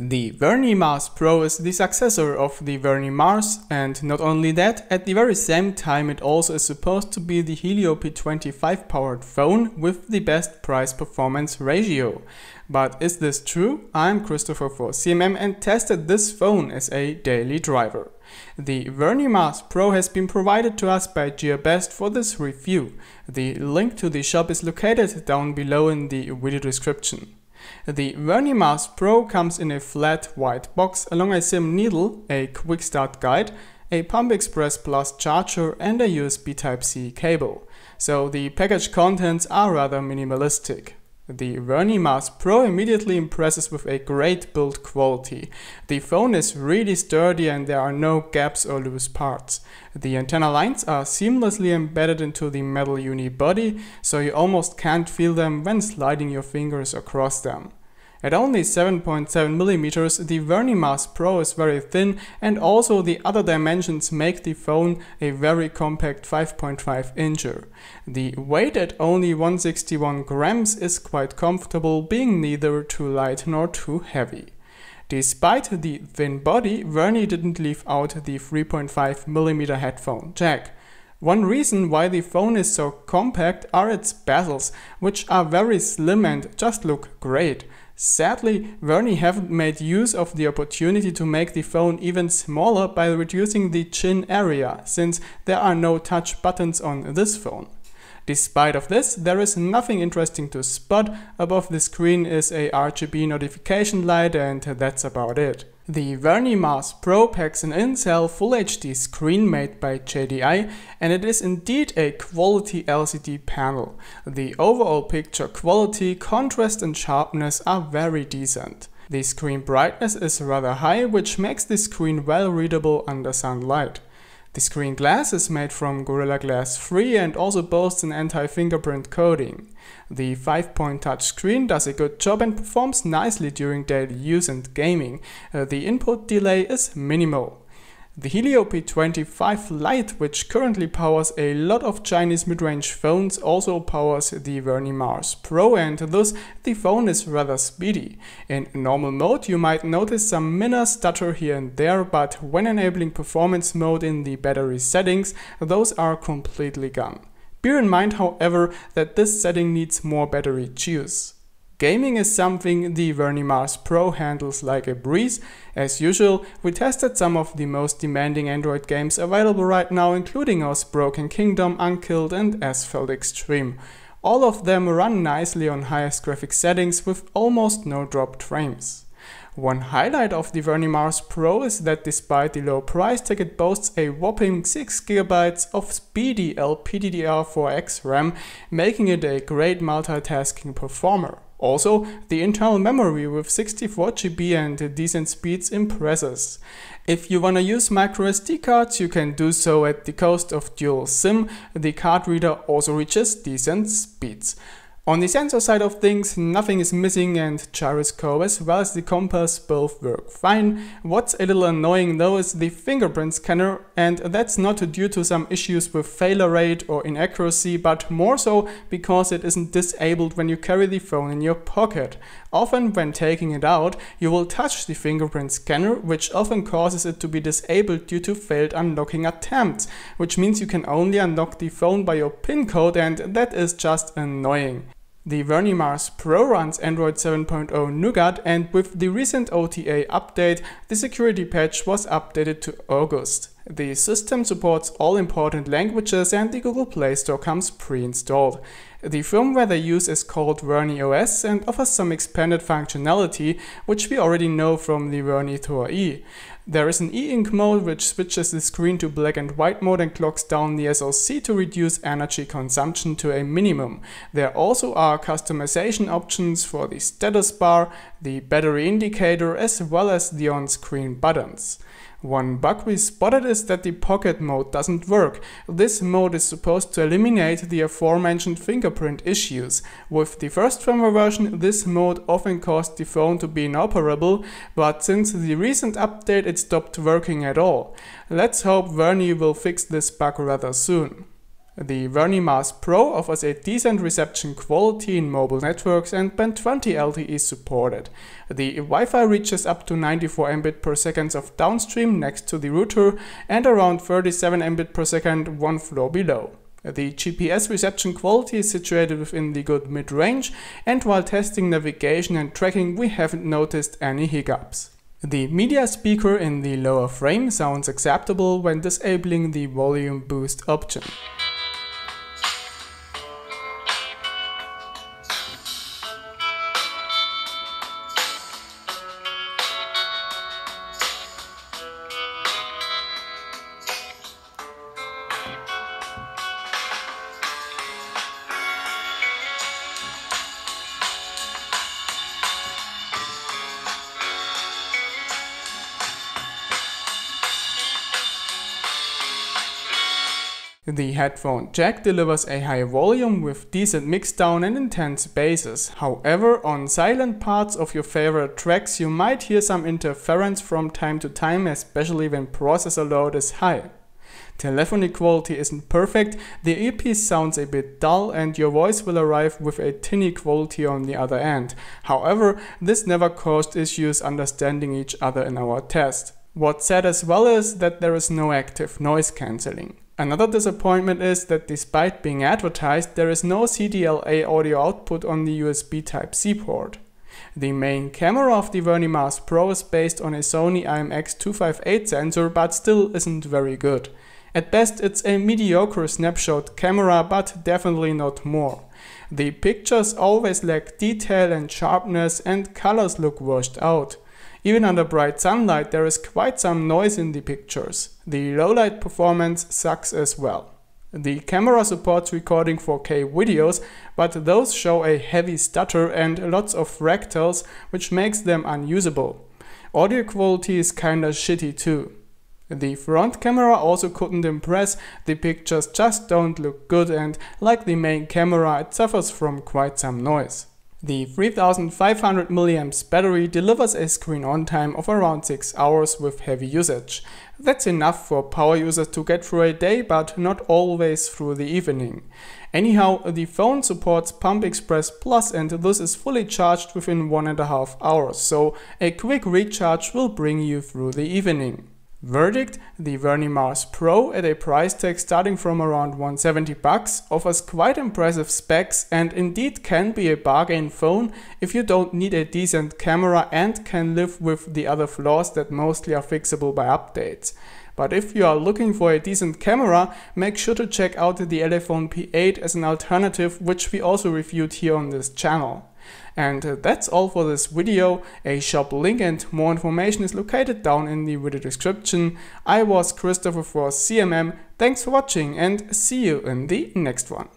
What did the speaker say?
The Vernee Mars Pro is the successor of the Vernee Mars, and not only that, at the very same time it also is supposed to be the Helio P25 powered phone with the best price-performance ratio. But is this true? I'm Christopher for CMM and tested this phone as a daily driver. The Vernee Mars Pro has been provided to us by GearBest for this review. The link to the shop is located down below in the video description. The Vernee Mars Pro comes in a flat white box along a SIM needle, a quick start guide, a Pump Express Plus charger and a USB Type-C cable. So the package contents are rather minimalistic. The Vernee Mars Pro immediately impresses with a great build quality. The phone is really sturdy and there are no gaps or loose parts. The antenna lines are seamlessly embedded into the metal unibody, so you almost can't feel them when sliding your fingers across them. At only 7.7mm, the Vernee Mars Pro is very thin, and also the other dimensions make the phone a very compact 5.5 incher. The weight at only 161 grams is quite comfortable, being neither too light nor too heavy. Despite the thin body, Vernee didn't leave out the 3.5mm headphone jack. One reason why the phone is so compact are its bezels, which are very slim and just look great. Sadly, Vernee haven't made use of the opportunity to make the phone even smaller by reducing the chin area, since there are no touch buttons on this phone. Despite of this, there is nothing interesting to spot. Above the screen is a RGB notification light and that's about it. The Vernee Mars Pro packs an in-cell Full HD screen made by JDI, and it is indeed a quality LCD panel. The overall picture quality, contrast and sharpness are very decent. The screen brightness is rather high, which makes the screen well readable under sunlight. The screen glass is made from Gorilla Glass 3 and also boasts an anti-fingerprint coating. The 5-point touchscreen does a good job and performs nicely during daily use and gaming. The input delay is minimal. The Helio P25 Lite, which currently powers a lot of Chinese mid-range phones, also powers the Vernee Mars Pro, and thus the phone is rather speedy. In normal mode you might notice some minor stutter here and there, but when enabling performance mode in the battery settings, those are completely gone. Bear in mind, however, that this setting needs more battery juice. Gaming is something the Vernee Mars Pro handles like a breeze. As usual, we tested some of the most demanding Android games available right now, including Broken Kingdom, Unkilled and Asphalt Extreme. All of them run nicely on highest graphics settings with almost no dropped frames. One highlight of the Vernee Mars Pro is that despite the low price tag, it boasts a whopping 6GB of speedy LPDDR4X RAM, making it a great multitasking performer. Also, the internal memory with 64GB and decent speeds impresses. If you wanna use microSD cards, you can do so at the cost of dual SIM. The card reader also reaches decent speeds. On the sensor side of things, nothing is missing and gyroscope as well as the compass both work fine. What's a little annoying though is the fingerprint scanner, and that's not due to some issues with failure rate or inaccuracy, but more so because it isn't disabled when you carry the phone in your pocket. Often when taking it out, you will touch the fingerprint scanner, which often causes it to be disabled due to failed unlocking attempts, which means you can only unlock the phone by your PIN code, and that is just annoying. The Vernee Mars Pro runs Android 7.0 Nougat, and with the recent OTA update, the security patch was updated to August. The system supports all important languages and the Google Play Store comes pre-installed. The firmware they use is called Vernee OS and offers some expanded functionality, which we already know from the Vernee Thor E. There is an e-ink mode which switches the screen to black and white mode and clocks down the SoC to reduce energy consumption to a minimum. There also are customization options for the status bar, the battery indicator as well as the on-screen buttons. One bug we spotted is that the pocket mode doesn't work. This mode is supposed to eliminate the aforementioned fingerprint issues. With the first firmware version, this mode often caused the phone to be inoperable, but since the recent update it stopped working at all. Let's hope Vernee will fix this bug rather soon. The Vernee Mars Pro offers a decent reception quality in mobile networks and Band 20 LTE is supported. The Wi-Fi reaches up to 94 Mbit per second of downstream next to the router and around 37 Mbit per second one floor below. The GPS reception quality is situated within the good mid-range, and while testing navigation and tracking we haven't noticed any hiccups. The media speaker in the lower frame sounds acceptable when disabling the volume boost option. The headphone jack delivers a high volume with decent mixdown and intense basses. However, on silent parts of your favorite tracks you might hear some interference from time to time, especially when processor load is high. Telephony quality isn't perfect, the earpiece sounds a bit dull and your voice will arrive with a tinny quality on the other end. However, this never caused issues understanding each other in our test. What's sad as well is that there is no active noise cancelling. Another disappointment is that despite being advertised, there is no CDLA audio output on the USB Type-C port. The main camera of the Vernee Mars Pro is based on a Sony IMX258 sensor, but still isn't very good. At best it's a mediocre snapshot camera, but definitely not more. The pictures always lack detail and sharpness and colors look washed out. Even under bright sunlight there is quite some noise in the pictures. The low-light performance sucks as well. The camera supports recording 4K videos, but those show a heavy stutter and lots of fractals, which makes them unusable. Audio quality is kinda shitty too. The front camera also couldn't impress, the pictures just don't look good and, like the main camera, it suffers from quite some noise. The 3500 mAh battery delivers a screen on time of around 6 hours with heavy usage. That's enough for power users to get through a day, but not always through the evening. Anyhow, the phone supports Pump Express Plus and this is fully charged within 1.5 hours, so a quick recharge will bring you through the evening. Verdict: the Vernee Mars Pro at a price tag starting from around $170 offers quite impressive specs and indeed can be a bargain phone if you don't need a decent camera and can live with the other flaws that mostly are fixable by updates. But if you are looking for a decent camera, make sure to check out the Helio P8 as an alternative, which we also reviewed here on this channel. And that's all for this video. A shop link and more information is located down in the video description. I was Christopher for CMM, thanks for watching and see you in the next one.